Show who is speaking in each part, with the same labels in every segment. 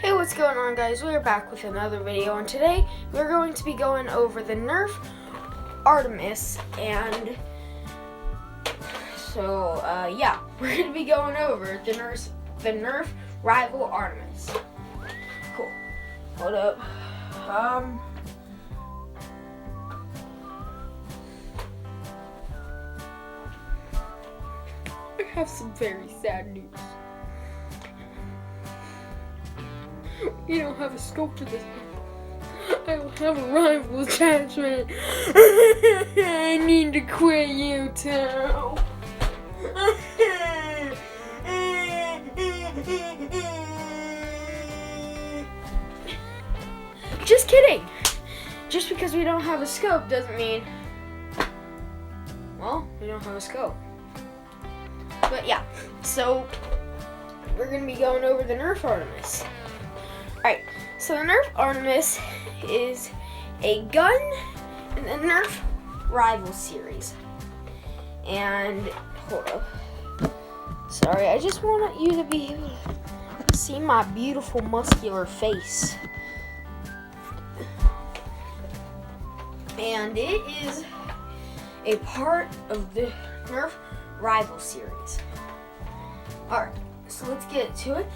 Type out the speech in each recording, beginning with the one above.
Speaker 1: Hey, what's going on, guys? We're back with another video, and today we're going to be going over the Nerf Artemis, and so yeah, we're going to be going over the Nerf rival Artemis. Cool. Hold up. I have some very sad news. You don't have a scope for this. I don't have a rifle attachment. I need to quit YouTube. Just kidding. Just because we don't have a scope doesn't mean, well, we don't have a scope. But yeah, so we're going to be going over the Nerf Artemis. Alright, so the Nerf Artemis is a gun in the Nerf Rival series. And, hold up. Sorry, I just want you to be able to see my beautiful muscular face. And it is a part of the Nerf Rival series. Alright, so let's get to it.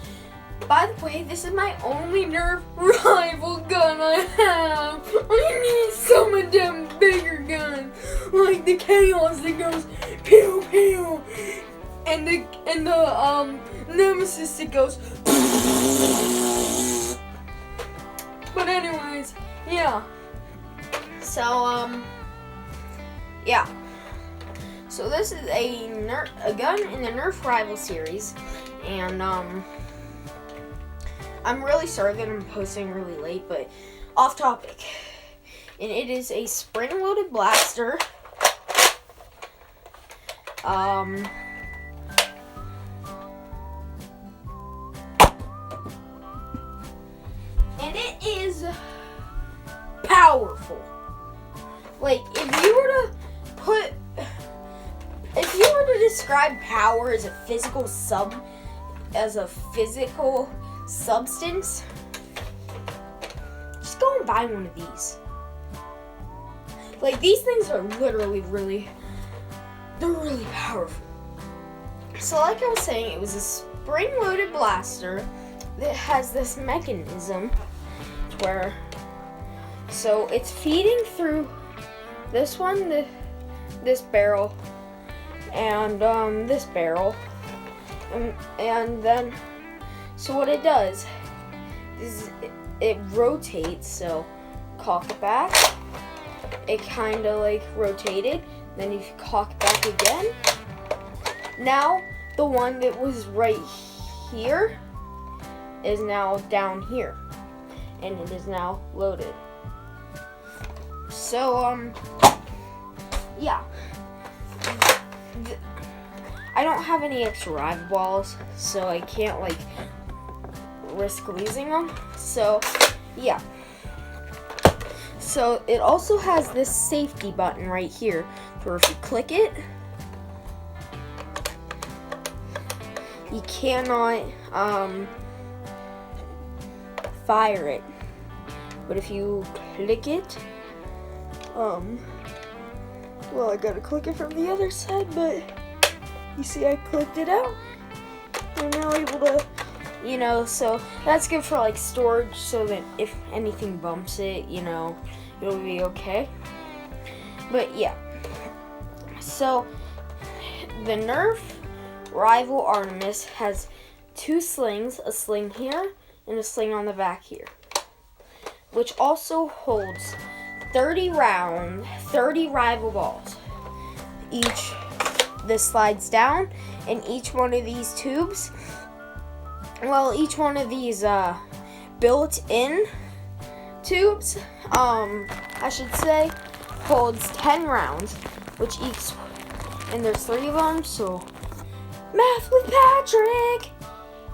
Speaker 1: By the way, this is my only Nerf rival gun I have. I need some of them bigger guns, like the Chaos that goes pew pew, and the Nemesis that goes. But anyways, yeah. So yeah. So this is a gun in the Nerf Rival series, and I'm really sorry that I'm posting really late, but off topic. And it is a spring-loaded blaster. And it is powerful. Like, if you were to describe power as a physical substance, just go and buy one of these. Like, these things are literally they're really powerful. So like I was saying, it was a spring-loaded blaster that has this mechanism where, so it's feeding through this one, this barrel, and this barrel, and then, so what it does is it rotates. So cock it back, it kind of like rotated, then you cock it back again. Now the one that was right here is now down here, and it is now loaded. So yeah, I don't have any extra rival balls, so I can't like risk losing them. So yeah, so it also has this safety button right here, where if you click it, you cannot fire it, but if you click it, well, I gotta click it from the other side, but you see I clicked it out. I'm now able to, so that's good for like storage, so that if anything bumps it, it'll be okay. But yeah, so the Nerf Rival Artemis has two slings, a sling here and a sling on the back here, which also holds 30 rival balls. This slides down, and each one of these tubes, each one of these built-in tubes, I should say, holds 10 rounds, which each, and there's 3 of them, so math with Patrick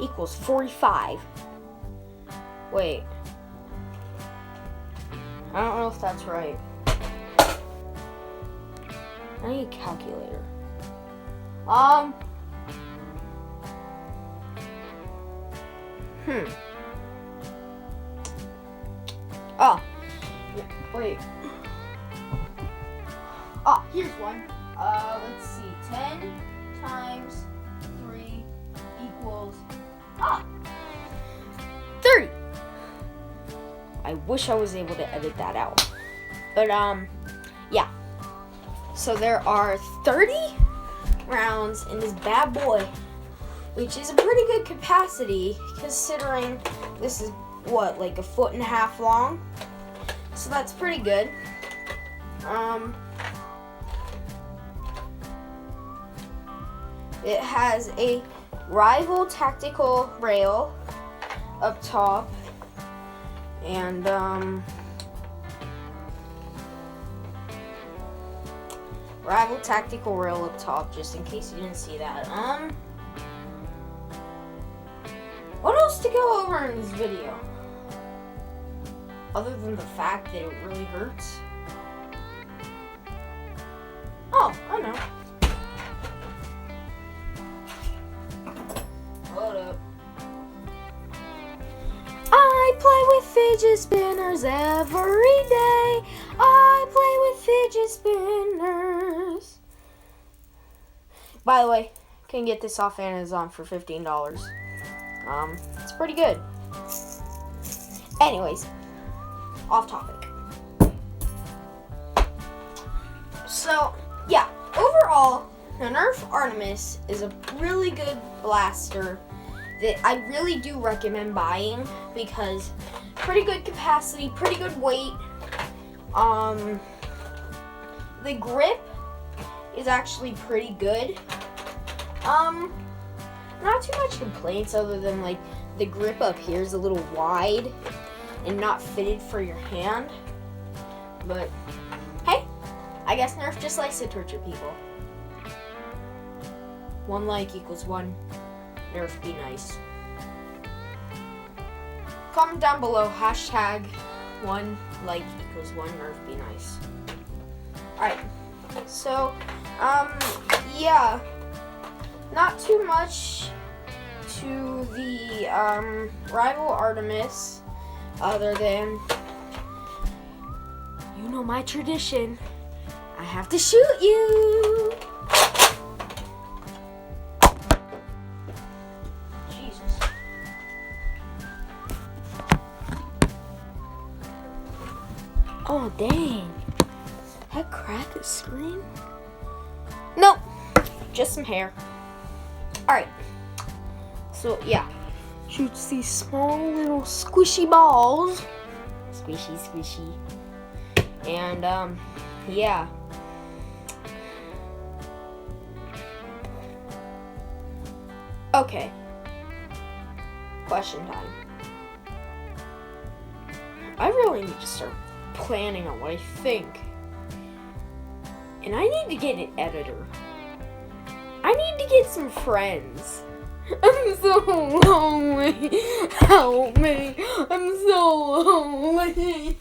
Speaker 1: equals 45. Wait, I don't know if that's right. I need a calculator. Oh, wait. Oh, here's one. Let's see. 10 times 3 equals 30. I wish I was able to edit that out. But yeah. So there are 30 rounds in this bad boy, which is a pretty good capacity considering this is what, like 1.5 feet long. So that's pretty good. It has a rival tactical rail up top, and rival tactical rail up top, just in case you didn't see that. What else to go over in this video? Other than the fact that it really hurts. Oh, I know. Hold up. I play with fidget spinners every day. I play with fidget spinners. By the way, you can get this off Amazon for $15. It's pretty good. Anyways, off topic. So, yeah, overall, the Nerf Artemis is a really good blaster that I really do recommend buying because pretty good capacity, pretty good weight. The grip is actually pretty good. Not too much complaints other than like the grip up here is a little wide and not fitted for your hand. But hey, I guess Nerf just likes to torture people. 1 like equals 1 Nerf be nice. Comment down below, hashtag 1 like equals 1 Nerf be nice. Alright, so, yeah, not too much to the, rival Artemis, other than, you know my tradition, I have to shoot you! Jesus. Oh, dang. That cracked the screen? Nope, just some hair. Alright, so yeah, shoots these small little squishy balls. Squishy, squishy. And, yeah. Okay. Question time. I really need to start planning on what I think. And I need to get an editor. I need to get some friends. I'm so lonely. Help me. I'm so lonely.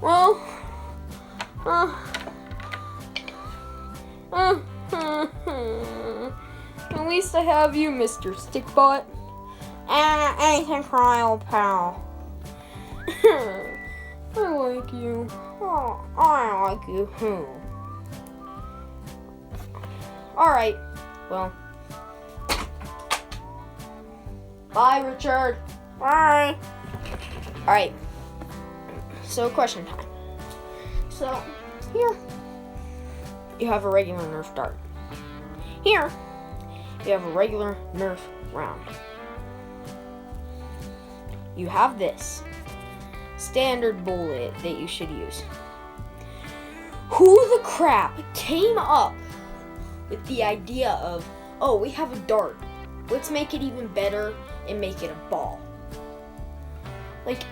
Speaker 1: Well, at least I have you, Mr. Stickbutt. Anything trial, pal. I like you. Oh, I like you too. Alright, well. Bye, Richard. Bye. Alright. So, question time. So, here, you have a regular Nerf dart. Here, you have a regular Nerf round. You have this standard bullet that you should use. Who the crap came up with the idea of, oh, we have a dart, let's make it even better and make it a ball? Like,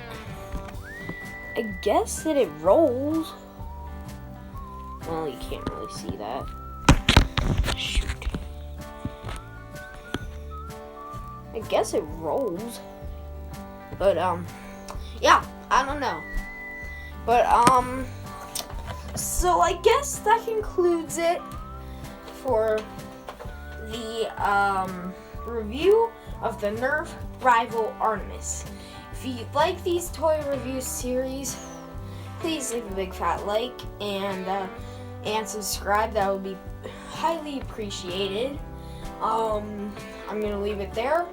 Speaker 1: I guess that it rolls. Well, you can't really see that. Shoot. I guess it rolls. But, yeah, I don't know. But, so I guess that concludes it for the, review of the Nerf rival Artemis. If you like these toy review series, please leave a big fat like and subscribe. That would be highly appreciated. I'm gonna leave it there.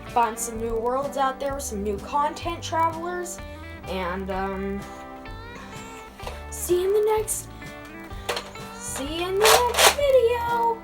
Speaker 1: Find some new worlds out there, some new content travelers, and see you in the next video.